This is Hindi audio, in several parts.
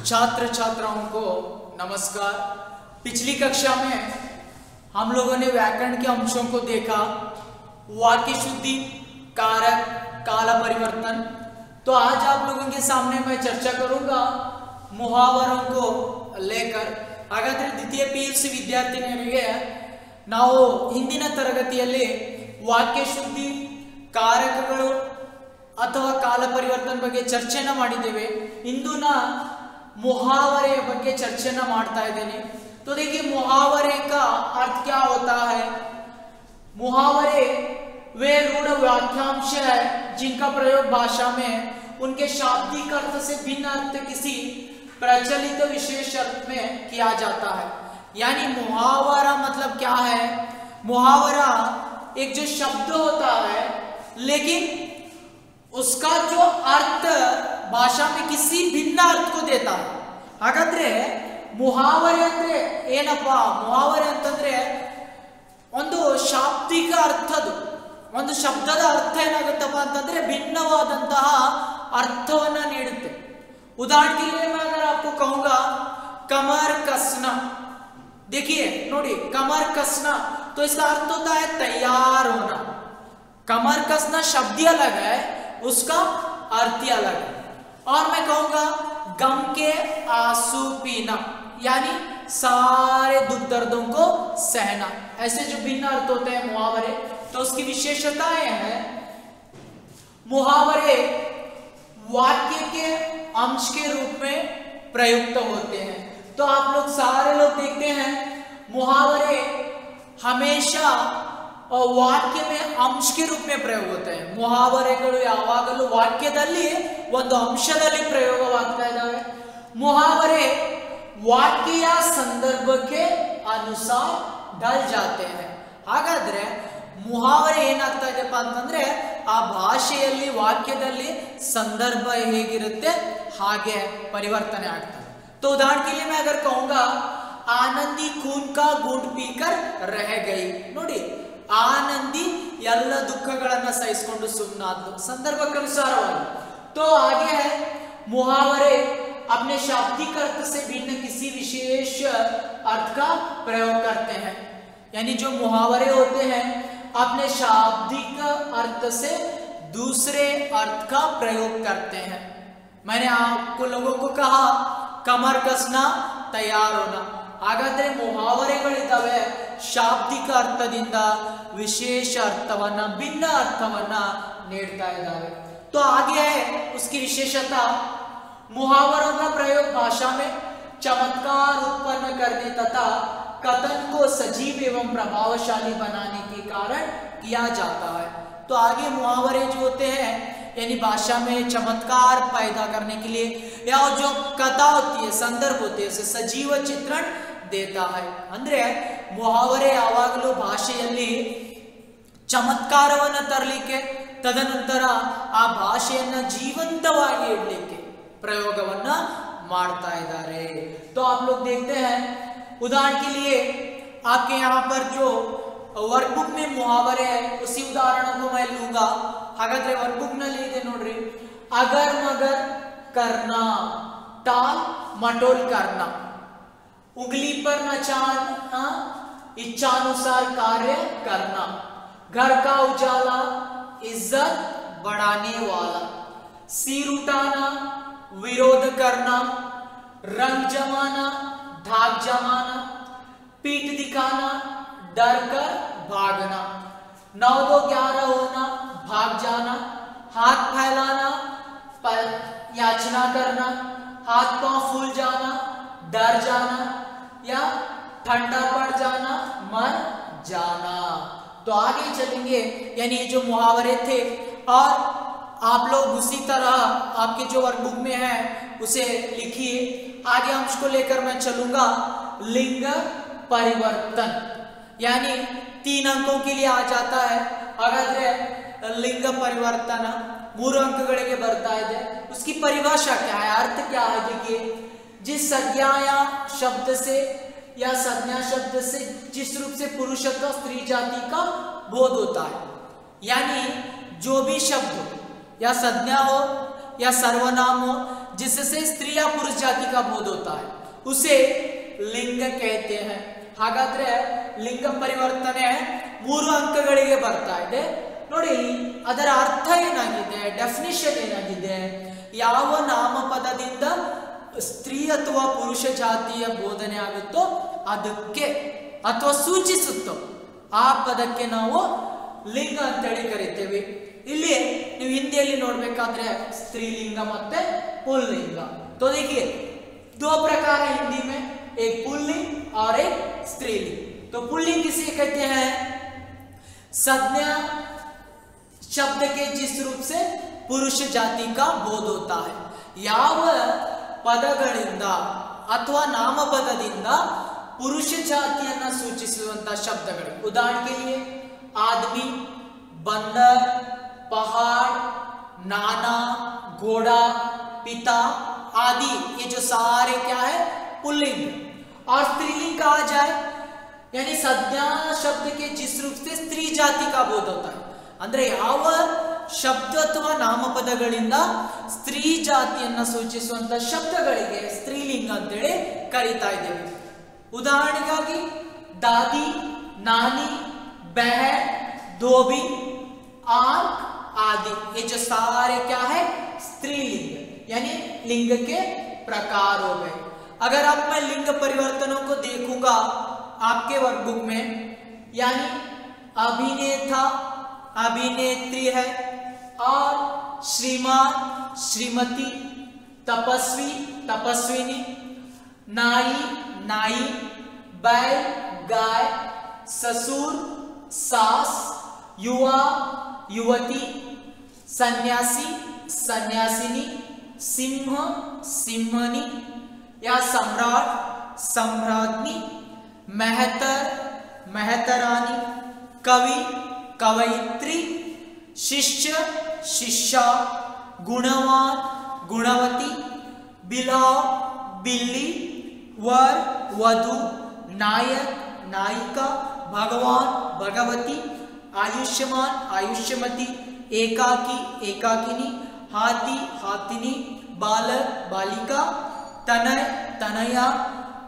छात्र छात्राओं को नमस्कार। पिछली कक्षा में हम लोगों ने व्याकरण के अंशों को देखा, वाक्य शुद्धि, कारक, काला परिवर्तन। तो आज आप लोगों के सामने मैं चर्चा करूंगा मुहावरों को लेकर। ಹಾಗಾದ್ರೆ ದ್ವಿತೀಯ PUC ವಿದ್ಯಾರ್ಥಿನಿಯರಿಗೆ ನಾವು ಹಿಂದಿನ ತರಗತಿಯಲ್ಲಿ ವಾಕ್ಯ ಶುದ್ಧಿ, ಕಾರಕಗಳು ಅಥವಾ ಕಾಲ ಪರಿವರ್ತನ ಬಗ್ಗೆ ಚರ್ಚೆನ ಮಾಡಿದ್ದೇವೆ। ಇಂದು ನಾ मुहावरे ಬಗ್ಗೆ ಚರ್ಚೆನ ಮಾಡ್ತಾ ಇದ್ದೇನೆ। तो देखिए मुहावरे का अर्थ क्या होता है। मुहावरे वे रूढ़ वाक्यांश है जिनका प्रयोग भाषा में उनके शाब्दिक अर्थ से भिन्न अर्थ किसी प्रचलित विशेष अर्थ में किया जाता है। यानी मुहावरा मतलब क्या है। मुहावरा एक जो शब्द होता है लेकिन उसका जो अर्थ भाषा में किसी भिन्न अर्थ को देता है। ಹಾಗಾದ್ರೆ ಮುಹಾವರೆ ಅಂದ್ರೆ ಏನಪ್ಪ? ಮುಹಾವರೆ ಅಂತಂದ್ರೆ ಒಂದು ಶಾಬ್ದಿಕ ಅರ್ಥದು, ಒಂದು ಶಬ್ದದ ಅರ್ಥ ಏನಾಗುತ್ತಪ್ಪ ಅಂತಂದ್ರೆ ಭಿನ್ನವಾದಂತಹ अर्थवನ್ನ ನೀಡುತ್ತೆ। उदाहरण के लिए मैं अगर आपको कहूंगा कमर कसना, देखिए नोड़ी कमर कसना, तो इसका अर्थ होता है तैयार होना। कमर कसना शब्द अलग है, उसका अर्थ अलग है। और मैं कहूंगा गम के आंसू पीना, यानी सारे दुख दर्दों को सहना। ऐसे जो भिन्न अर्थ होते हैं मुहावरे, तो उसकी विशेषताएं हैं। मुहावरे वाक्य के अंश के रूप में प्रयुक्त होते हैं। तो आप लोग सारे लोग देखते हैं मुहावरे हमेशा ವಾಕ್ಯ में अंश के रूप में प्रयोग होते हैं। ಮುಹಾವರೆಗಳು ಯಾವಾಗಲೂ ವಾಕ್ಯದಲ್ಲಿ ಒಂದು ಅಂಶದಲ್ಲಿ ಪ್ರಯೋಗವಾಗ್ತಾ ಇದ್ದಾವೆ। ಮುಹಾವರೆ ವಾಕ್ಯ ಸಂದರ್ಭಕ್ಕೆ ಅನುಸಾರ ढल जाते हैं। ಹಾಗಾದ್ರೆ ಮುಹಾವರೆ ಏನಾಗ್ತಾ ಇದೆಪ್ಪ ಅಂತಂದ್ರೆ ಆ ಭಾಷೆಯಲ್ಲಿ ವಾಕ್ಯದಲ್ಲಿ ಸಂದರ್ಭ ಹೇಗಿರುತ್ತೆ ಹಾಗೆ ಪರಿವರ್ತನೆ ಆಗ್ತದೆ। तो उदाहरण के लिए मैं अगर कहूंगा आनंदी खून का घूंट पीकर रह गई, ನೋಡಿ आनंदी ಎಲ್ಲ ದುಃಖಗಳನ್ನು ಸಹಿಸಿಕೊಂಡು ಸುಮ್ಮನಾದ್ಲು, ಸಂದರ್ಭಕ್ಕನುಸಾರವಾಗಿ। तो आगे है मुहावरे अपने शाब्दिक अर्थ से भिन्न किसी विशेष अर्थ का प्रयोग करते हैं। यानी जो मुहावरे होते हैं अपने शाब्दिक अर्थ से दूसरे अर्थ का प्रयोग करते हैं। मैंने आपको लोगों को कहा कमर कसना, तैयार होना। ಹಾಗಾದ್ರೆ ಮುಹಾವರೆಗಳಿದ್ದಾವೆ ಶಾಬ್ದಿಕ ಅರ್ಥದಿಂದ ವಿಶೇಷ ಅರ್ಥವನ್ನ, ಭಿನ್ನ ಅರ್ಥವನ್ನ ನೀಡ್ತಾ ಇದ್ದಾವೆ। तो आगे है उसकी विशेषता, मुहावरों का प्रयोग भाषा में चमत्कार उत्पन्न करने तथा कथन को सजीव एवं प्रभावशाली बनाने के कारण किया जाता है। तो आगे मुहावरे जो होते हैं यानी भाषा में चमत्कार पैदा करने के लिए या जो कथा होती है, संदर्भ होती है, उसे सजीव चित्रण देता है। ಅಂದ್ರೆ ಮುಹಾವರೆ ಯಾವಾಗಲೂ ಭಾಷೆಯಲ್ಲಿ ಚಮತ್ಕಾರವನ್ನು ತರಲಿಕ್ಕೆ, ತದನಂತರ ಆ ಭಾಷೆಯನ್ನ ಜೀವಂತವಾಗಿ ಇಡಲಿಕ್ಕೆ ಪ್ರಯೋಗವನ್ನ ಮಾಡ್ತಾ ಇದ್ದಾರೆ। तो आप लोग देखते हैं उदाहरण के लिए आपके यहाँ पर जो वर्कबुक में मुहावरे है उसी उदाहरणों को मैं लूंगा। हागाದ್ರೆ वर्कबुक ನಲ್ಲಿ ಇದೆ ನೋಡ್ರಿ, अगर मगर करना, टाल मटोल करना, उंगली पर नचाना, इच्छानुसार कार्य करना, घर का उजाला इज्जत बढ़ाने वाला, सिर उठाना, विरोध करना, रंग जमाना, धाक जमाना, पीठ दिखाना, डर कर भागना, 9-2-11 होना, भाग जाना, हाथ फैलाना, याचना करना, हाथ पांव फूल जाना, डर जाना या ठंडा पड़ जाना, मर जाना। तो आगे चलेंगे, यानी ये जो मुहावरे थे। और आप लोग उसी तरह आपके जो वर्कबुक में है उसे लिखिए। आगे अंश को लेकर मैं चलूंगा लिंग परिवर्तन, यानी 3 अंकों के लिए आ जाता है। हागाದ್ರೆ लिंग परिवर्तन 3 अंकಗಳಿಗೆ ಬರ್ತಾ ಇದೆ। उसकी परिभाषा क्या है, अर्थ क्या है? देखिए जिस संज्ञा या शब्द से या संज्ञा शब्द से जिस रूप से पुरुष अथवा स्त्री जाति का बोध होता है, यानी जो भी शब्द या संज्ञा हो या सर्वनाम हो जिससे स्त्री या पुरुष जाति का बोध होता है उसे लिंग कहते हैं। ಹಾಗಾದ್ರೆ ಲಿಂಗ ಪರಿವರ್ತನೆ 3 ಅಂಕಗಳಿಗೆ ಬರ್ತಾ ಇದೆ ನೋಡಿ। ಅದರ ಅರ್ಥ ಏನಾಗಿದೆ, ಡೆಫಿನಿಷನ್ ಏನಾಗಿದೆ, ಯಾವ ನಾಮಪದದಿಂದ ಸ್ತ್ರೀ ಅಥವಾ ಪುರುಷ ಜಾತಿಯ ಬೋಧನೆ ಆಗುತ್ತೋ ಅದಕ್ಕೆ ಅಥವಾ ಸೂಚಿಸುತ್ತೋ ಆ ಪದಕ್ಕೆ ನಾವು ಲಿಂಗ ಅಂತ ಹೇಳಿ ಕರಿತೇವೆ। ಇಲ್ಲಿ ನೀವು ಹಿಂದಿಯಲ್ಲಿ ನೋಡಬೇಕಾದ್ರೆ ಸ್ತ್ರೀಲಿಂಗ ಮತ್ತೆ पुल्लिंग। तो देखिए 2 प्रकार है हिंदी में, एक पुल्लिंग और एक स्त्रीलिंग। तो पुल्लिंग किसे कहते हैं, संज्ञा शब्द के जिस रूप से पुरुष जाति का बोध होता है, ಯಾವ ಪದಗಳಿಂದ ಅಥವಾ ನಾಮಪದದಿಂದ ಪುರುಷ ಜಾತಿಯನ್ನ ಸೂಚಿಸುವಂತ ಶಬ್ದಗಳು, ಉದಾಹರಣೆಗೆ आदमी, बंदर, पहाड़, नाना, घोड़ा, पिता आदि, ये जो सारे क्या है पुल्लिंग। और स्त्रीलिंग कहा जाए यानी संज्ञा शब्द के जिस रूप से स्त्री जाति का बोध होता है, ಅಂದ್ರೆ ಯಾವ ಶಬ್ದ ಅಥವಾ ನಾಮಪದಗಳಿಂದ ಸ್ತ್ರೀ ಜಾತಿಯನ್ನ ಸೂಚಿಸುವಂತ ಶಬ್ದಗಳಿಗೆ ಸ್ತ್ರೀಲಿಂಗ ಅಂತ ಹೇಳಿ ಕರೀತಾ ಇದ್ದೇವೆ। ಉದಾಹರಣೆಗಾಗಿ दादी, नानी, बहन, धोबी, आंख आदि, ये जो सारे क्या है स्त्रीलिंग यानी लिंग के प्रकार हो गए। अगर अब मैं लिंग परिवर्तनों को देखूंगा आपके वर्कबुक में, यानी अभिनेता अभिनेत्री है, और श्रीमान श्रीमती, तपस्वी तपस्विनी, नाई नाई, बैल गाय, ससुर सास, युवा युवती, सन्यासी सन्यासिनी, सिंह सिंहनी या सम्राट सम्राज्ञी, महतर महतरानी, कवि कवयित्री, शिष्य शिष्या, गुणवान गुणवती, बिलाव बिल्ली, वर वधु, नायक नायिका, भगवान भगवती, आयुष्मान आयुष्यमती, एकाकी एकाकिनी, हाथी हाथिनी, बालक बालिका, तनय तनया,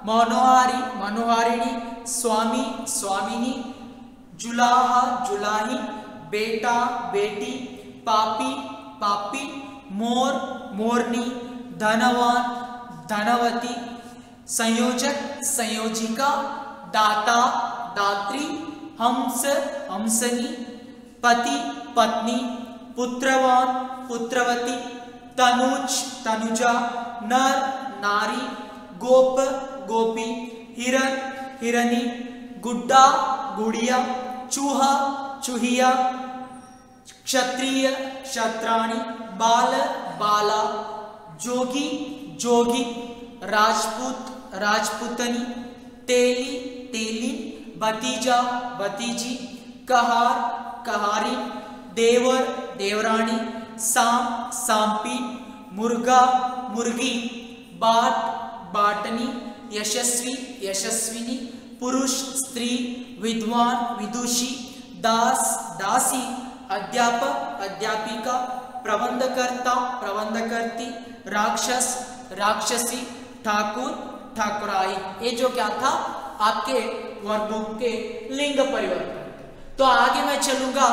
मनोहारी मनोहारिणी, स्वामी स्वामिनी, जुलाहा जुलाही, बेटा बेटी, पापी पापी, मोर मोरनी, धनवान धनवती, संयोजक संयोजिका, दाता दात्री, हंस हंसनी, पति पत्नी, पुत्रवान पुत्रवती, तनुज तनुजा, नर नारी, गोप गोपी, हिरण हिरनी, गुड्डा गुड़िया, चूहा चूहिया, क्षत्रिय क्षत्राणी, बाल बाला, जोगी जोगी, राजपूत राजपूतनी, तेली तेली, भतीजा भतीजी, कहार कहारी, देवर देवरानी, सांप सांपी, मुर्गा मुर्गी, बाट बाटनी, यशस्वी यशस्विनी, पुरुष स्त्री, विद्वान विदुषी, दास दासी, अध्यापक अध्यापिका, प्रबंधकर्ता प्रबंधकर्ती, राक्षस राक्षसी, ठाकुर ठाकुराई। ये जो क्या था आपके वर्गों के लिंग परिवर्तन। तो आगे मैं चलूंगा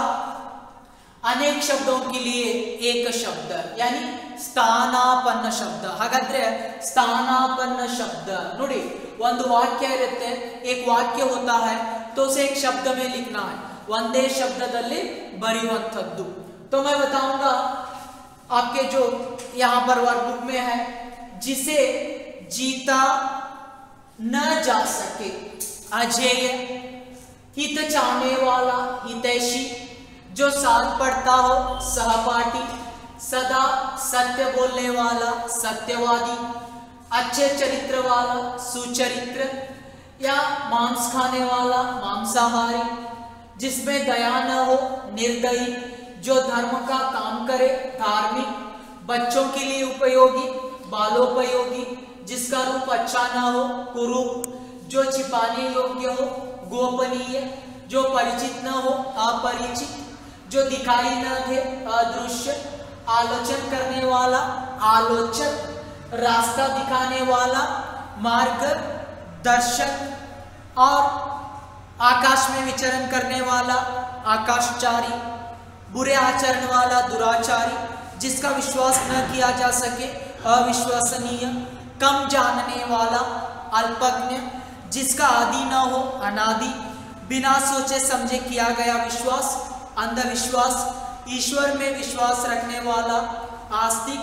अनेक शब्दों के लिए एक शब्द यानी ಸ್ಥಾನಾಪನ್ನ ಶಬ್ದ। ಹಾಗಾದ್ರೆ ಸ್ಥಾನಾಪನ್ನ ಶಬ್ದ ನೋಡಿ, ಒಂದು ವಾಕ್ಯ ಇರುತ್ತೆ, एक वाक्य होता है तो उसे एक शब्द में लिखना है, ಒಂದೇ ಶಬ್ದದಲ್ಲಿ ಬರೆಯುವಂತದ್ದು। तो मैं बताऊंगा आपके जो यहाँ पर वर्कबुक में है, जिसे जीता न जा सके अजेय, हित चाहने वाला हितैषी, जो साथ पढ़ता हो सहपाठी, सदा सत्य बोलने वाला सत्यवादी, अच्छे चरित्र वाला सुचरित्र, या मांस खाने वाला मांसाहारी, जिसमें दया न हो निर्दयी, जो धर्म का काम करे धार्मिक, बच्चों के लिए उपयोगी बालोपयोगी, जिसका रूप अच्छा ना हो कुरूप, जो छिपाने योग्य हो गोपनीय, जो परिचित न हो अपरिचित, जो दिखाई न दे अदृश्य, आलोचन करने वाला आलोचक, रास्ता दिखाने वाला, मार्गदर्शक और आकाश में विचरण करने वाला, आकाशचारी, बुरे आचरण वाला, दुराचारी, जिसका विश्वास न किया जा सके, अविश्वसनीय, कम जानने वाला, अल्पज्ञ, जिसका आदि न हो, अनादि, बिना सोचे समझे किया गया विश्वास, अंधविश्वास, ईश्वर में विश्वास रखने वाला, आस्तिक,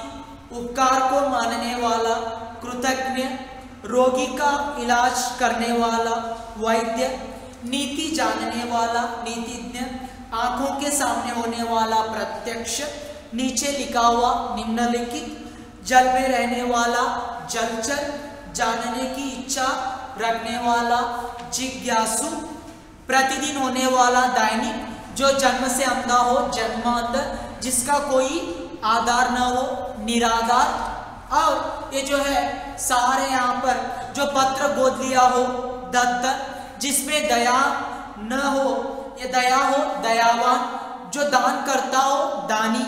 उपकार को मानने वाला, कृतज्ञ, रोगी का इलाज करने वाला, वैद्य, नीति जानने वाला, नीतिज्ञ, आंखों के सामने होने वाला, प्रत्यक्ष, नीचे लिखा हुआ, निम्नलिखित, जल में रहने वाला, जलचर, जानने की इच्छा रखने वाला, जिज्ञासु, प्रतिदिन होने वाला, दैनिक, जो जन्म से अंधा हो, जन्मांध, जिसका कोई आधार न हो, निराधार, और ये जो है सारे यहाँ पर जो पत्र गोद लिया हो, दत्त, जिसमें दया न हो, ये दया हो, दयावान, जो दान करता हो, दानी,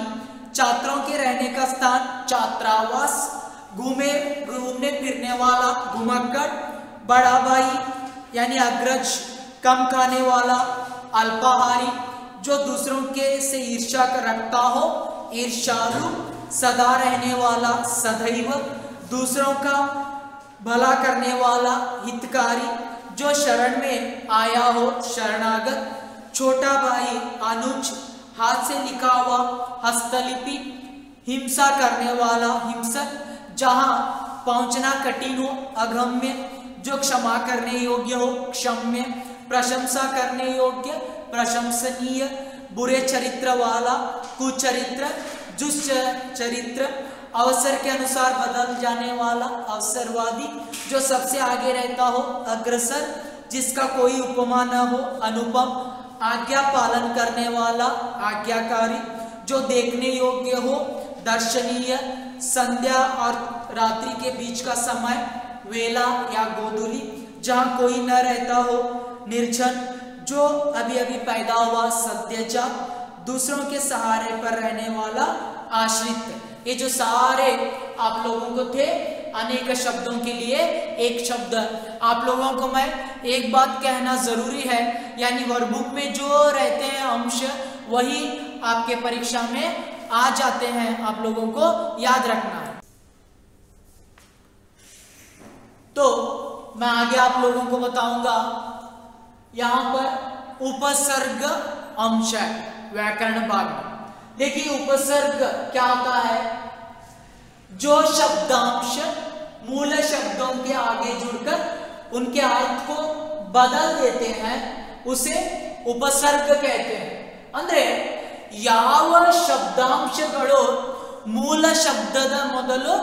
छात्रों के रहने का स्थान, छात्रावास, घूमने फिरने वाला, घुमक्कड़, बड़ा भाई यानी अग्रज, कम खाने वाला, अल्पाहारी, जो दूसरों के से ईर्ष्या रखता हो, ईर्ष्यालु, सदा रहने वाला, सदैव, दूसरों का भला करने वाला, हितकारी, जो शरण में आया हो, शरणागत, छोटा भाई, अनुज, हाथ से लिखा हुआ, हस्तलिपि, हिंसा करने वाला, हिंसक, जहां पहुंचना कठिन हो, अगम्य, जो क्षमा करने योग्य हो, क्षम्य, प्रशंसा करने योग्य, प्रशंसनीय, बुरे चरित्र वाला, कुचरित्र, दुष्चरित्र, अवसर के अनुसार बदल जाने वाला, अवसरवादी, जो सबसे आगे रहता हो, अग्रसर, जिसका कोई उपमा न हो, अनुपम, आज्ञा पालन करने वाला, आज्ञाकारी, जो देखने योग्य हो, दर्शनीय, संध्या और रात्रि के बीच का समय, वेला या गोधूली, जहाँ कोई न रहता हो, निर्जन, जो अभी अभी पैदा हुआ, सद्यजात, दूसरों के सहारे पर रहने वाला, आश्रित। ये जो सारे आप लोगों को थे अनेक शब्दों के लिए एक शब्द। आप लोगों को मैं एक बात कहना जरूरी है, यानी वर्कबुक में जो रहते हैं अंश वही आपके परीक्षा में आ जाते हैं, आप लोगों को याद रखना है। तो मैं आगे आप लोगों को बताऊंगा, यहां पर उपसर्ग अंश है व्याकरण भाग में। देखिए उपसर्ग क्या होता है, जो शब्दांश मूल शब्दों के आगे जुड़कर उनके अर्थ को बदल देते हैं उसे उपसर्ग कहते हैं। ಅಂದ್ರೆ ಯಾವ ಶಬ್ದಾಂಶಗಳು ಮೂಲ ಶಬ್ದದ ಮೊದಲು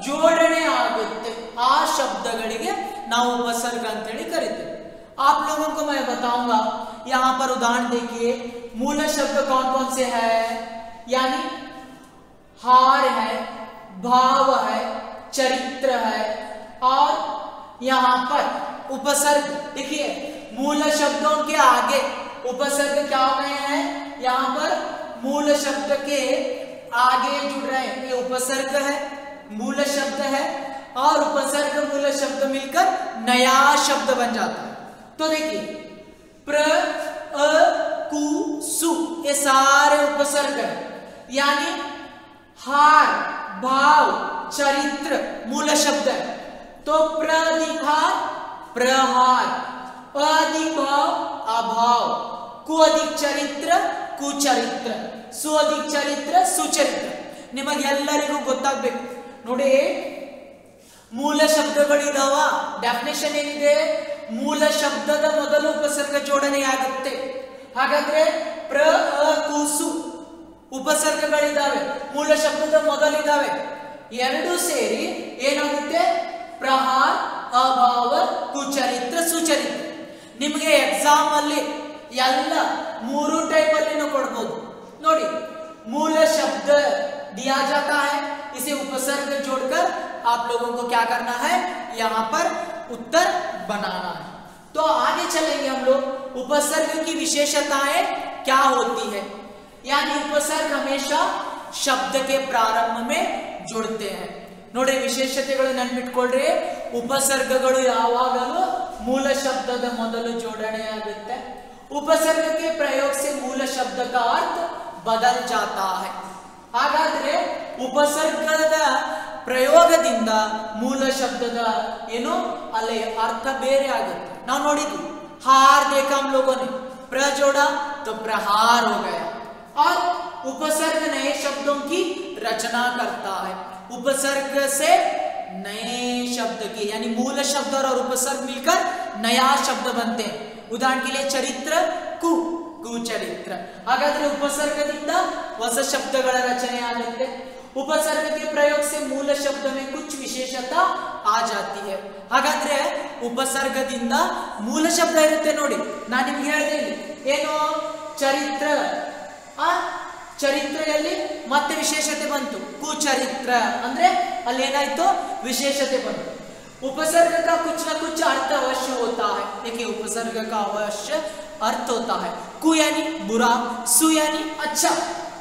ಜೋಡಣೆ ಆಗುತ್ತೆ ಆ ಶಬ್ದಗಳಿಗೆ ನಾವು उपसर्ग ಅಂತ ಹೇಳಿ ಕರೀತೇವೆ। आप लोगों को मैं बताऊंगा, यहां पर उदाहरण देखिए, मूल शब्द कौन कौन से हैं, यानी हार है, भाव है, चरित्र है, और यहां पर उपसर्ग देखिए मूल शब्दों के आगे उपसर्ग क्या हो रहे हैं, यहां पर मूल शब्द के आगे जुड़ रहे हैं, ये उपसर्ग है, मूल शब्द है, और उपसर्ग मूल शब्द मिलकर नया शब्द बन जाता है। तो देखिए प्र, अ, कु, सु, ये सारे उपसर्ग है, यानी हार, भाव, चरित्र मूल शब्द है। तो प्रदिहार प्रहार, अधिक भाव अभाव, कु अधिक चरित्र कुचरित्र, सु अधिक चरित्र सुचरित्र। ನಿಮಗೆಲ್ಲರಿಗೂ ಗೊತ್ತಾಗಬೇಕು ನೋಡಿ, ಮೂಲ ಶಬ್ದಗಳಿದಾವ, ಡೆಫಿನೇಷನ್ ಏನಿದೆ, ಮೂಲ ಶಬ್ದದ ಮೊದಲು ಉಪಸರ್ಗ ಜೋಡಣೆಯಾಗುತ್ತೆ। ಹಾಗಾದ್ರೆ ಪ್ರ, ಅ, ಕು, ಸು ಉಪಸರ್ಗಗಳಿದಾವೆ, ಮೂಲ ಶಬ್ದದ ಮೊದಲಿದಾವೆ, ಎರಡು ಸೇರಿ ಏನಾಗುತ್ತೆ, ಪ್ರಹಾರ, ಅಭಾವ, ಕುಚರಿತ್ರ, ಸುಚರಿತ್ರ। ನಿಮಗೆ ಎಕ್ಸಾಮ್ ಅಲ್ಲಿ ಎಲ್ಲ ಮೂರು ಟೈಪ್ ಅಲ್ಲಿ ಕೊಡಬಹುದು ನೋಡಿ। मूल शब्द दिया जाता है, इसे उपसर्ग जोड़कर आप लोगों को क्या करना है, यहां पर उत्तर बनाना है। तो आगे चलेंगे हम लोग, उपसर्ग की विशेषताएं क्या होती है, यानी उपसर्ग हमेशा शब्द के प्रारंभ में जुड़ते हैं। ನೋಡ್ರಿ ವಿಶೇಷತೆಗಳು ನೆನ್ಪಿಟ್ಕೊಳ್ರಿ. ಉಪಸರ್ಗಗಳು ಯಾವಾಗಲೂ ಮೂಲ ಶಬ್ದದ ಮೊದಲು ಜೋಡಣೆಯಾಗುತ್ತೆ. उपसर्ग के प्रयोग से मूल शब्द का अर्थ बदल जाता है. ಹಾಗಾದ್ರೆ ಉಪಸರ್ಗದ ಪ್ರಯೋಗದಿಂದ ಮೂಲ ಶಬ್ದದ ಏನು ಅಲ್ಲಿ ಅರ್ಥ ಬೇರೆ ಆಗುತ್ತೆ. ನಾವು ನೋಡಿದ್ವಿ हार देखा हम लोगों ने, प्र जोड़ा तो प्रहार हो गया. और उपसर्ग नए शब्दों की रचना करता है. उपसर्ग से नए शब्द की यानी मूल शब्द और उपसर्ग मिलकर नया शब्द बनते हैं. उदाहरण के लिए चरित्र कु कुचरित्र. ಹಾಗಾದ್ರೆ ಉಪಸರ್ಗದಿಂದ ಹೊಸ ಶಬ್ದಗಳ ರಚನೆ ಆಗುತ್ತೆ. उपसर्ग के प्रयोग से मूल शब्द में कुछ विशेषता आ जाती है. ಹಾಗಾದ್ರೆ ಉಪಸರ್ಗದಿಂದ ಮೂಲ ಶಬ್ದ ಇರುತ್ತೆ ನೋಡಿ. ನಾನು ನಿಮಗೆ ಹೇಳಿದೆ ಇಲ್ಲಿ ಏನು ಚರಿತ್ರ, ಚರಿತ್ರೆಯಲ್ಲಿ ಮತ್ತೆ ವಿಶೇಷತೆ ಬಂತು. ಕುಚರಿತ್ರ ಅಂದ್ರೆ ಅಲ್ಲಿ ಏನಾಯ್ತು ವಿಶೇಷತೆ ಬಂತು. उपसर्ग का कुछ ना कुछ अर्थ अवश्य होता है. देखिए उपसर्ग का अवश्य अर्थ होता है. कु यानी बुरा, सु यानी अच्छा.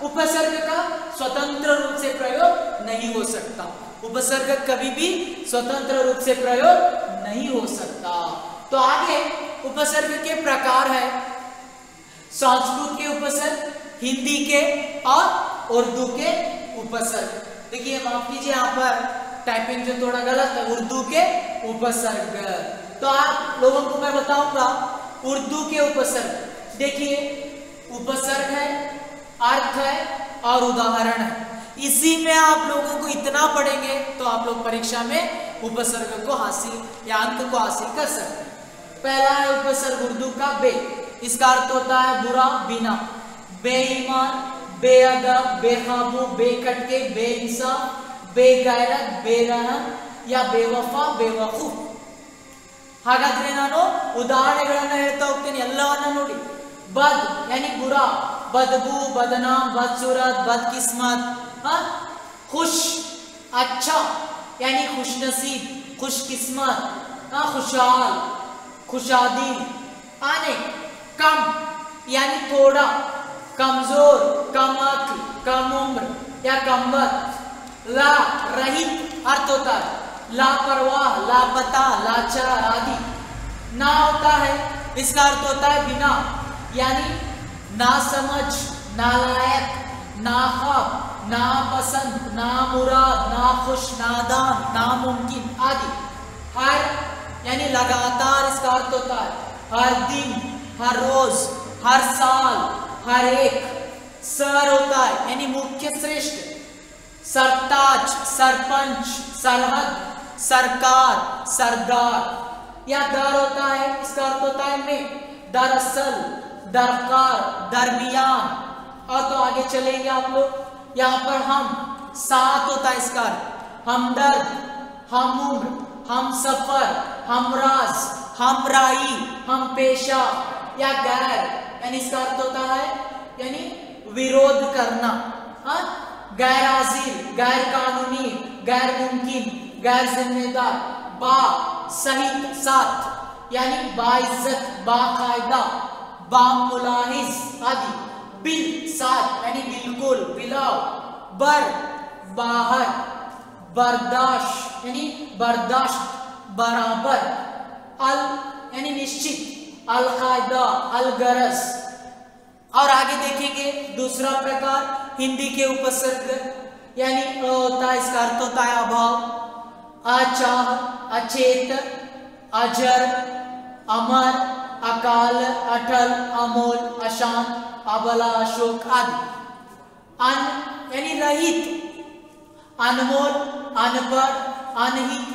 उपसर्ग का स्वतंत्र रूप से प्रयोग नहीं हो सकता. उपसर्ग कभी भी स्वतंत्र रूप से प्रयोग नहीं हो सकता. तो आगे उपसर्ग के प्रकार है. संस्कृत के उपसर्ग, हिंदी के और उर्दू के उपसर्ग. देखिए माफ कीजिए यहाँ पर टाइपिंग जो थोड़ा गलत है. उर्दू के उपसर्ग. तो आप लोगों को मैं बताऊंगा उर्दू के उपसर्ग. देखिए उपसर्ग है, अर्थ है और उदाहरण है. इसी में आप लोगों को इतना पढ़ेंगे तो आप लोग परीक्षा में उपसर्ग को हासिल या अंक को हासिल कर सकते हैं. पहला है उपसर्ग उर्दू का बे. इसका अर्थ होता है बुरा, बिना. बेईमान, बेअदब, बेकाबू, बेकटके, बेइंसाफ, बेगैरत, बेरहम या बेवफा, बेवकूफ. ಹಾಗಾದ್ರೆ ನಾನು ಉದಾಹರಣೆಗಳನ್ನು ಹೇಳ್ತಾ ಹೋಗ್ತೇನೆ, ಎಲ್ಲವನ್ನ ನೋಡಿ. बद यानी बुरा, बदबू, बदनाम, बदसूरत, बदकिस्मत. खुश अच्छा यानी खुशनसीब, खुशकिस्मत, खुशहाल, खुशादिल. आने कम यानी थोड़ा, कमजोर, कम अक्ल, कम उम्र या कमबख्त. ला रहित अर्थ होता है लापरवाह, लापता, लाचार आदि. ना होता है इसका अर्थ होता है बिना यानी नासमझ, नालायक, नाख्वाब, नापसंद, नामुराद, नाखुश, नादान, नामुमकिन आदि. हर यानी लगातार इसका अर्थ होता है हर दिन, हर रोज, हर साल, हर एक. सर होता है यानी मुख्य, श्रेष्ठ. सरताज, सरपंच, सरहद, सरकार, सरदार. या दर होता है इसका अर्थ होता है में, दरअसल, दरकार, दरमियान. और तो आगे चलेंगे आप लोग. यहाँ पर हम साथ होता है इसका अर्थ हमदर्द, हम उम्र, हम सफर, हमराज, हमराई, हम पेशा. या गैर यानी इसका अर्थ होता है यानी विरोध करना. गैर हाजिर, गैर कानूनी, गैर मुमकिन, गैर जिम्मेदार. बा सहित, साथ यानी बाइज्जत, बाकायदा, बामुलाहिज आदि. बिल साथ यानी बिल्कुल, बिलाव. बर बाहर, बर्दाश्त यानी बर्दाश्त, बराबर. अल यानी निश्चित, अल कायदा, अल गरज. और आगे देखेंगे दूसरा प्रकार हिंदी के उपसर्ग यानी होता है इसका अर्थ होता है अभाव, अचाह, अचेत, अजर, अमर, अकाल, अटल, अमोल, अशांत, अबला, अशोक आदि. अन यानी रहित, अनमोल, अनपढ़, अनहित,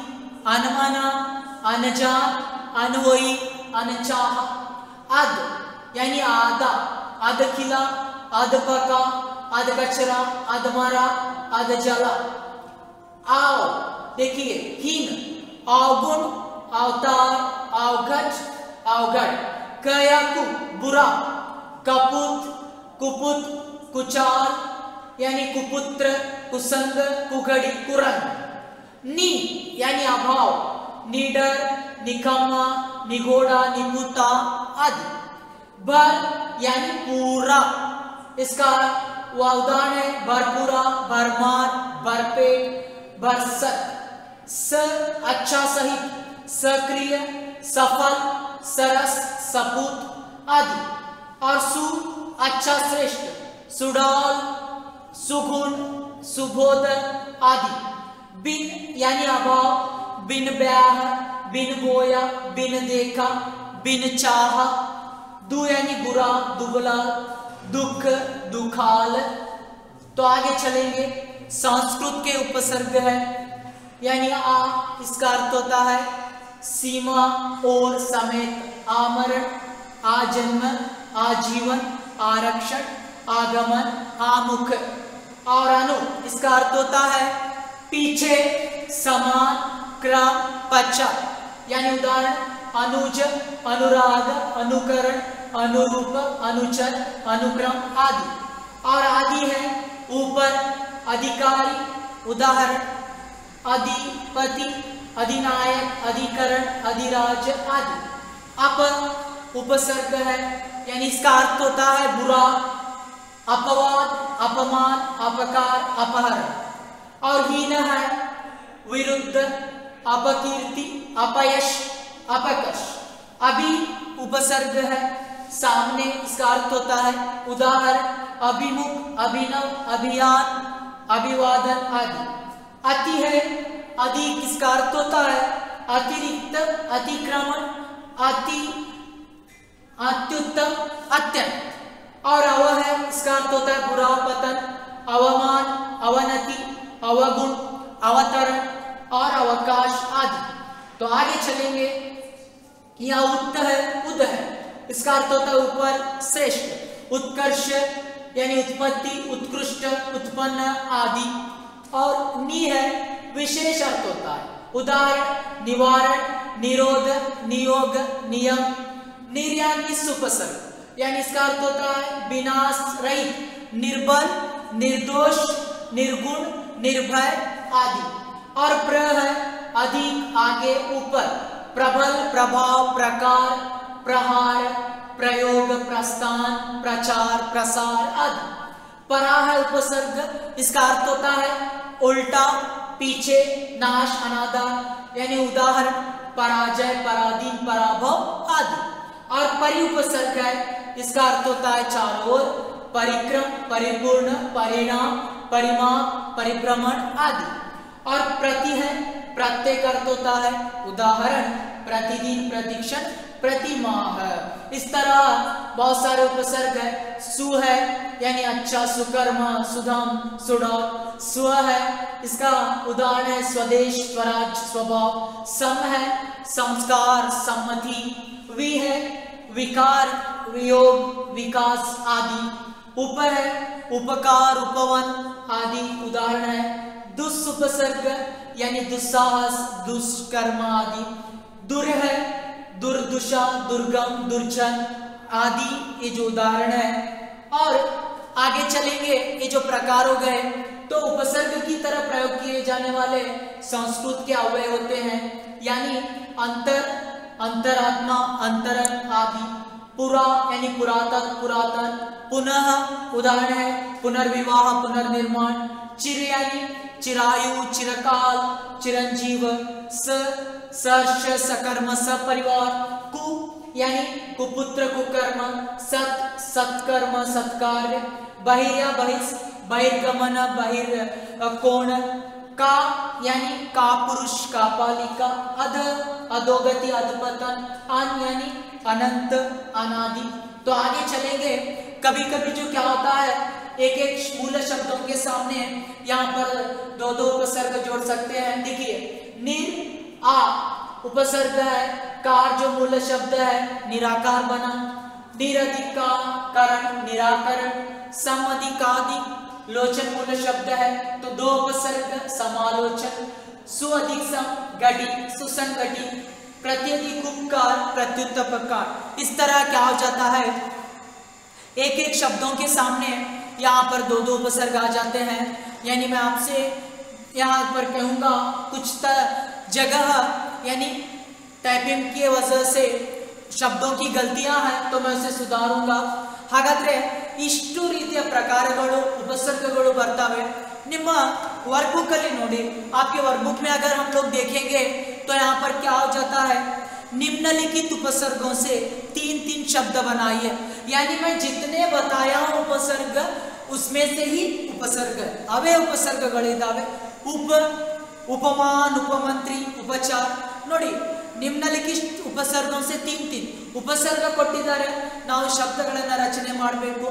अनमना, अनजान, अनहोई, अनचाह. अद यानी आधा, अध खिला, अध पका, अध कचरा, अध मरा, अध जला. आओ देखिए हीन, अवगुण, अवतार, अवघट, अवघट. कयाकु बुरा, कपुत, कुपुत, कुचाल यानी कुपुत्र, कुसंग, कुघड़ी, कुरंग. नी यानी अभाव, निडर, निकम्मा, निगोड़ा, निपुता आदि. भर यानी पूरा. इसका उदाहरण है भरपूरा, भरमार, भरपेट, भरसक, स अच्छा सहित, सक्रिय, सफल, सरस, सपूत आदि। और सु अच्छा श्रेष्ठ, सुडौल, सुगुण, सुबोधन आदि। बिन यानी अभाव, बिन ब्याह, बिन बोया, बिन देखा, बिन चाहा। दु यानी बुरा, दुबला, दुख, दुखाल। तो आगे चलेंगे, संस्कृत के उपसर्ग है यानी आ, इसका अर्थ होता है सीमा और समेत, आमरण, आजन्म, आजीवन, आरक्षण, आगमन, आमुख। और अनु इसका अर्थ होता है पीछे, समान, क्रम, पश्चात। यानी उदाहरण अनुज, अनुराग, अनुकरण, अनुरूप, अनुचर, अनुक्रम आदि। और आदि है ऊपर, अधिकारी, उदाहरण अधिपति, अधिनायक, अधिकरण, अधिराज आदि। अप उपसर्ग है यानी इसका अर्थ होता है बुरा, अपवाद, अपमान, अपकार, अपहरण। और हीन है विरुद्ध, अपकीर्ति, अपयश, अपकश। अभी उपसर्ग है सामने, इसका अर्थ होता है उदाहरण अभिमुख, अभिनव, अभियान, अभिवादन आदि। अति है अधिक, इसका अर्थ होता है अतिरिक्त, अतिक्रमण, अति, अत्युत्तम, अत्यंत। और अव है इसका अर्थ होता है बुरा, पतन, अवमान, अवनति, अवगुण, अवतरण और अवकाश आदि। तो आगे चलेंगे, यह उत्त है, उद है, इसका अर्थ होता है ऊपर, श्रेष्ठ, उत्कर्ष यानी उत्पत्ति, उत्कृष्ट, उत्पन्न आदि। और नि है विशेष अर्थ होता है, उदाहरण निवारण, निरोध, नियोग, नियम। निर यानी उपसर्ग यानी इसका अर्थ होता है विनाश रहित, निर्बल, निर्दोष, निर्गुण, निर्भय आदि। और प्र है अधिक, आगे, ऊपर, प्रबल, प्रभाव, प्रकार, प्रहार, प्रयोग, प्रस्थान, प्रचार, प्रसार आदि। परा है उपसर्ग, इसका अर्थ होता है उल्टा, पीछे, नाश, अनादर यानी उदाहरण पराजय, पराधीन, पराभव आदि। और परि उपसर्ग है, इसका अर्थ होता है चारों ओर, परिक्रम, परिपूर्ण, परिणाम, परिमाप, परिभ्रमण आदि। और प्रति है प्रत्येक अर्थ होता है उदाहरण प्रतिदिन, प्रतिक्षण, प्रतिमाह। इस तरह बहुत सारे उपसर्ग है। सु है यानी अच्छा, सुकर्म, सुधम, सुडौल। स्व है इसका उदाहरण है स्वदेश, स्वराज, स्वभाव। सम है संस्कार, सम्मति। वि है विकार, वियोग, विकास आदि। उप है उपकार, उपवन आदि उदाहरण है। दुस् उपसर्ग यानी दुस्साहस, दुष्कर्म आदि। दुर है दुर्दुषा, दुर्गम, दुर्जन आदि, ये जो उदाहरण है। और आगे चलेंगे, ये जो प्रकार हो गए, तो उपसर्ग की तरह प्रयोग किए जाने वाले संस्कृत के अव्यय होते हैं यानी अंतर, अंतरात्मा, अंतरंग आदि। पुरा यानी पुरातन, पुरातन। पुनः उदाहरण है पुनर्विवाह, पुनर्निर्माण। चिर यानी चिरायु, चिरकाल, चिरंजीव। सर्ष, सकर्म, सपरिवार। कु यानी कुपुत्र, कुकर्म। सत, सत्कर्म, सत्कार्य। बहिर्या, बहिष, बहिर्गमन, बहिर्कोण। का यानी कापुरुष, कापालिका। अध, अधोगति, अधपतन। अन यानी अनंत, अनादि। तो आगे चलेंगे, कभी कभी जो क्या होता है, एक एक मूल शब्दों के सामने यहाँ पर दो दो उपसर्ग जोड़ सकते हैं। देखिए निर आ उपसर्ग है, कार जो मूल शब्द है निराकार बना। निरधिकरण, निराकरण। समधिकादि लोचन मूल शब्द है, तो दो उपसर्ग, समालोचन। सुअधिक सम, घटी, सुसंगठी। प्रत्यधिक उपकार, प्रत्युत्पकार। इस तरह क्या हो जाता है, एक एक शब्दों के सामने यहाँ पर दो दो उपसर्ग आ जाते हैं। यानी मैं आपसे यहाँ पर कहूँगा कुछ जगह यानी टाइपिंग की वजह से शब्दों की गलतियाँ हैं, तो मैं उसे सुधारूंगा। ಹಾಗಾದ್ರೆ ಇಷ್ಟು ರೀತಿಯ ಪ್ರಕಾರಗಳು ಉಪಸರ್ಗಗಳು ಬರ್ತವೆ। ನಿಮ್ಮ वर्कबुक ಅಲ್ಲಿ ನೋಡಿ आपके वर्कबुक में अगर हम लोग देखेंगे तो यहाँ पर क्या हो जाता है, निम्नलिखित उपसर्गों से 3-3 शब्द बनाइए। यानी मैं जितने बताया हूं उपसर्ग उसमें से ही उपसर्ग अवे उपसर्गಗಳಿದಾವೆ। उपमान, उपमंत्री, उपचार ನೋಡಿ ನಿಮ್ನಲಿಖಿತ ಉಪಸರ್ಗों से 3-3 ಉಪಸರ್ಗ ಕೊಟ್ಟಿದ್ದಾರೆ, ನಾವು ಶಬ್ದಗಳನ್ನು ರಚನೆ ಮಾಡಬೇಕು।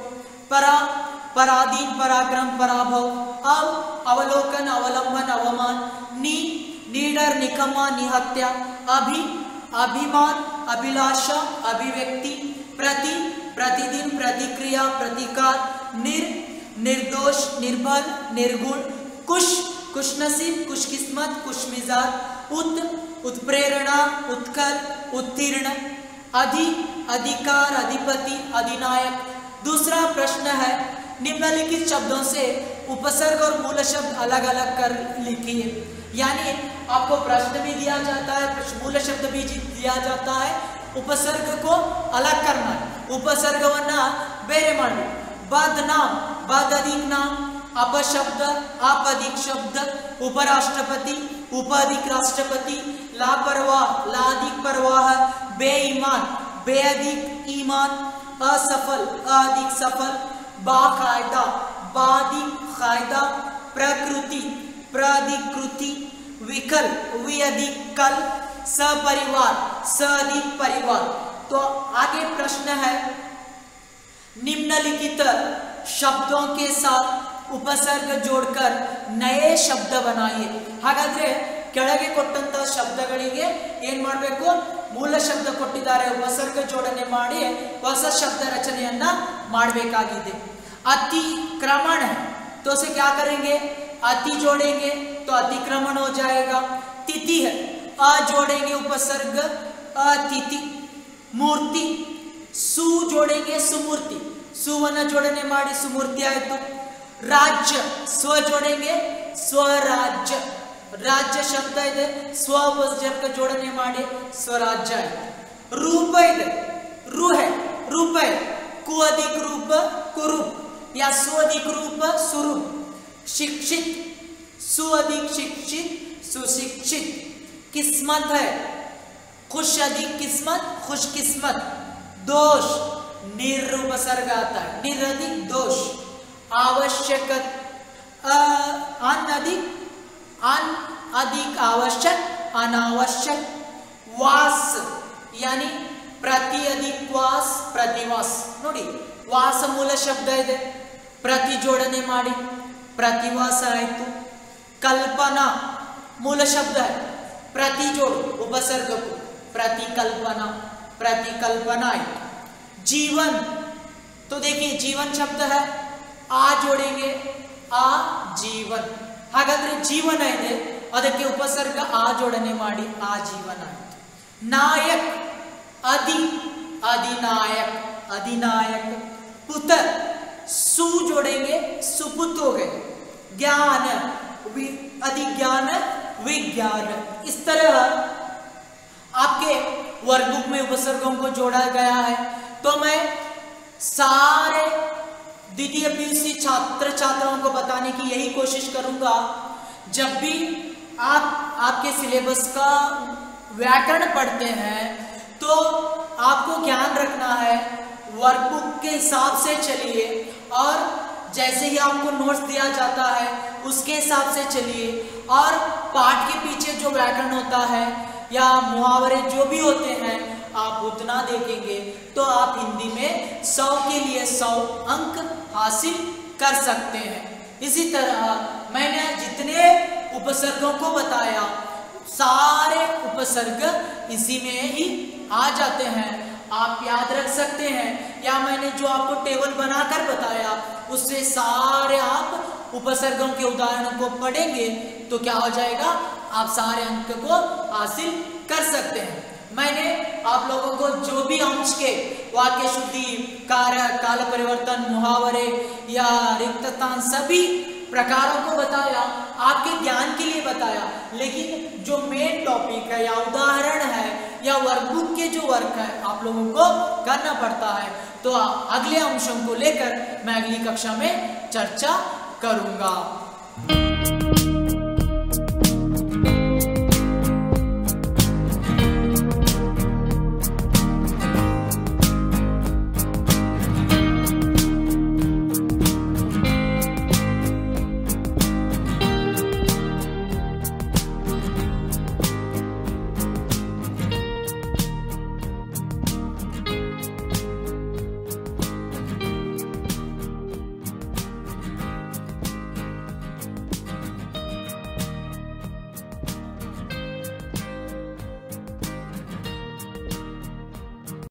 पराधीन, पराक्रम, पराभव, अवलोकन, अवलंबन, अवमान, निडर, निकम्मा, निहत्या, अभिमान, अभिलाषा, अभिव्यक्ति, प्रतिदिन, प्रतिक्रिया, प्रतिकार, निर्दोष, निर्बल, निर्गुण, खुशनसीब, खुशकिस्मत, खुशमिजाज, उत्प्रेरणा, उत्कल, उत्तीर्ण, अधिकार, अधिपति, अधिनायक। दूसरा प्रश्न है, निम्नलिखित शब्दों से उपसर्ग और मूल शब्द अलग अलग कर लिखिए। यानी आपको प्रश्न भी दिया जाता है, मूल शब्द भी दिया जाता है, उपसर्ग को अलग करना है, उपसर्गवನ್ನ ಬೇರೆ ಮಾಡಬೇಕು। बदनाम, बदअधिक नाम, अपशब्द, आपधिक शब्द, उपराष्ट्रपति, उपअधिक राष्ट्रपति, लापरवाह, लाधिक परवाह, बेईमान, बेअधिक ईमान, असफल, अधिक सफल, बाकायदा, बाधिक कायदा, प्रकृति, प्राधिकृति, विकल, विअधिक कल, सपरिवार, सअधिक परिवार। तो आगे प्रश्न है, निम्नलिखित शब्दों के साथ उपसर्ग जोड़कर नए शब्द बनाइए। ಹಾಗಾದ್ರೆ ಕೆಳಗೆ ಕೊಟ್ಟಂತ ಶಬ್ದಗಳಿಗೆ ಏನು ಮಾಡಬೇಕು, ಮೂಲ ಶಬ್ದ ಕೊಟ್ಟಿದ್ದಾರೆ, ಉಪಸರ್ಗ ಜೋಡಣೆ ಮಾಡಿ ಹೊಸ ಶಬ್ದ ರಚನೆಯನ್ನ ಮಾಡಬೇಕಾಗಿದೆ। अतिक्रमण है तो उसे क्या करेंगे, अति जोड़ेंगे तो अतिक्रमण हो जाएगा। तिथि है, अ जोड़ेंगे उपसर्ग अतिथि। मूर्ति, सु जोड़ेंगे सुमूर्ति, सुवನ್ನ ಜೋಡಣೆ ಮಾಡಿ ಸುಮೂರ್ತಿ ಆಯಿತು। राज्य, स्व जोड़ेंगे स्वराज्य, राज्य शब्द ಇದೆ, स्व उपसर्ग ಜೋಡಣೆ ಮಾಡಿ स्वराज्य ಆಯಿತು। रूप ಇದೆ, रू है, रूप है, कु अधिक रूप कुरूप या सु अधिक रूप सुरूप। शिक्षित, सु अधिक शिक्षित सुशिक्षित। किस्मत है, खुश अधिक किस्मत खुशकिस्मत। दोष, निर उपसर्ग आता है, निर अधिक दोष। आवश्यक, अन अधिक आवश्यक अनावश्यक। वास यानी प्रति अधिक वास प्रतिवास। ನೋಡಿ ವಾಸ ಮೂಲ ಶಬ್ದ ಇದೆ, ಪ್ರತಿ ಜೋಡಣೆ ಮಾಡಿ प्रतिवास ಆಯಿತು। कल्पना मूल शब्द है, प्रति जोड़ उपसर्ग को प्रतिकल्पना, प्रतिकल्पना आएगी। जीवन, तो देखिए जीवन शब्द है, आ जोड़ेंगे आ जीवन। ಹಾಗಾದ್ರೆ ಜೀವನ ಇದೆ, ಅದಕ್ಕೆ ಉಪಸರ್ಗ ಆ ಜೋಡಣೆ ಮಾಡಿ ಆ ಜೀವನ ಆಯಿತು। नायक, अधिनायक, अधिनायक। पुत्र, सु जोड़ेंगे सुपुत हो गए। ज्ञान, अधिज्ञान विज्ञान। इस तरह आपके वर्कबुक में उपसर्गों को जोड़ा गया है। तो मैं सारे द्वितीय पीयूसी छात्र छात्राओं को बताने की यही कोशिश करूंगा, जब भी आप आपके सिलेबस का व्याकरण पढ़ते हैं तो आपको ज्ञान रखना है, वर्कबुक के हिसाब से चलिए और जैसे ही आपको नोट्स दिया जाता है उसके हिसाब से चलिए। और पाठ के पीछे जो व्याकरण होता है या मुहावरे जो भी होते हैं आप उतना देखेंगे तो आप हिंदी में 100 के लिए 100 अंक हासिल कर सकते हैं। इसी तरह मैंने जितने उपसर्गों को बताया सारे उपसर्ग इसी में ही आ जाते हैं, आप याद रख सकते हैं। या मैंने जो आपको टेबल बनाकर बताया उससे सारे आप उपसर्गों के उदाहरणों को पढ़ेंगे तो क्या हो जाएगा, आप सारे अंक को हासिल कर सकते हैं। मैंने आप लोगों को जो भी अंश के वाक्य शुद्धि, कारक, काल परिवर्तन, मुहावरे या रिक्तस्थान सभी प्रकारों को बताया, आपके ज्ञान के लिए बताया। लेकिन जो मेन टॉपिक है या उदाहरण है या वर्कबुक के जो वर्क है आप लोगों को करना पड़ता है। तो अगले अंशों को लेकर मैं अगली कक्षा में चर्चा करूंगा।